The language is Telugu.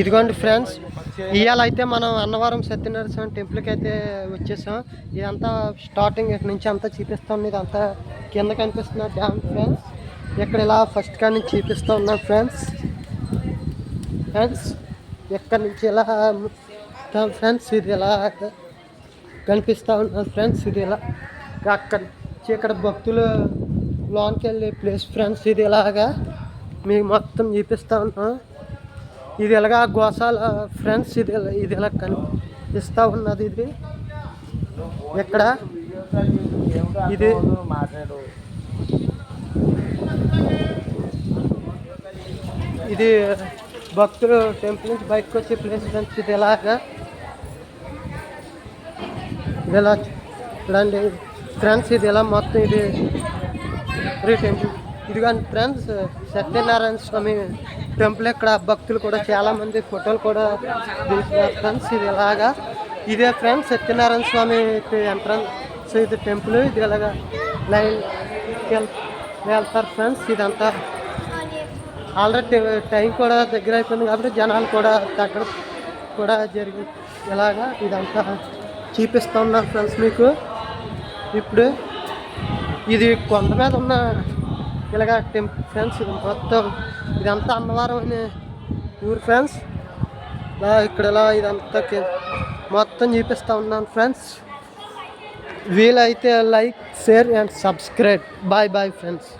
ఇదిగోండి ఫ్రెండ్స్, ఇవాళ అయితే మనం అన్నవరం సత్యనారాయణ స్వామి టెంపుల్కి అయితే వచ్చేసాం. ఇదంతా స్టార్టింగ్ ఇక్కడ నుంచి అంతా చూపిస్తాం. ఇదంతా కింద కనిపిస్తున్న డ్యామ్ ఫ్రెండ్స్. ఇక్కడ ఇలా ఫస్ట్ కాడి నుంచి చూపిస్తూ ఉన్నాం ఫ్రెండ్స్. ఎక్కడి నుంచి ఇలా ఫ్రెండ్స్ ఇది ఇలా కనిపిస్తూ ఉన్నాం ఫ్రెండ్స్. ఇది ఇలా అక్కడ ఇక్కడ భక్తులు లోనికి వెళ్ళే ప్లేస్ ఫ్రెండ్స్. ఇది ఇలాగా మీకు మొత్తం చూపిస్తూ ఉన్నాం. ఇది ఎలాగా గోశాల ఫ్రెండ్స్. ఇది ఇలా కనిపిస్తూ ఉన్నది. ఇది ఎక్కడ ఇది ఇది భక్తులు టెంపుల్ నుంచి బయటకు వచ్చే ప్లేస్ ఫ్రెండ్స్. ఇది ఎలాగా ఇది ఎలా చూడండి ఫ్రెండ్స్. ఇది ఎలా మొత్తం ఇది టెంపుల్. ఇది కానీ ఫ్రెండ్స్ సత్యనారాయణ స్వామి టెంపుల్. ఇక్కడ భక్తులు కూడా చాలామంది ఫోటోలు కూడా తీస్తున్నారు ఫ్రెండ్స్. ఇది ఎలాగా ఇదే ఫ్రెండ్స్ సత్యనారాయణ స్వామి ఎంట్రన్స్. ఇది టెంపుల్. ఇది ఎలాగా లైన్ వెళ్తారు ఫ్రెండ్స్. ఇదంతా ఆల్రెడీ టైం కూడా దగ్గర అయిపోయింది కాబట్టి జనాలు కూడా తగ్గడం కూడా జరిగి ఇలాగా ఇదంతా చూపిస్తూ ఉన్నారు ఫ్రెండ్స్ మీకు. ఇప్పుడు ఇది కొండ మీద ఉన్న ఇలాగా టెంపుల్ ఫ్రెండ్స్. ఇది మొత్తం ఇదంతా అన్నవరం అనే ఊరు ఫ్రెండ్స్. ఇక్కడ ఇలా ఇదంతా మొత్తం చూపిస్తూ ఉన్నాను ఫ్రెండ్స్. వీలైతే like, share and subscribe. Bye bye friends.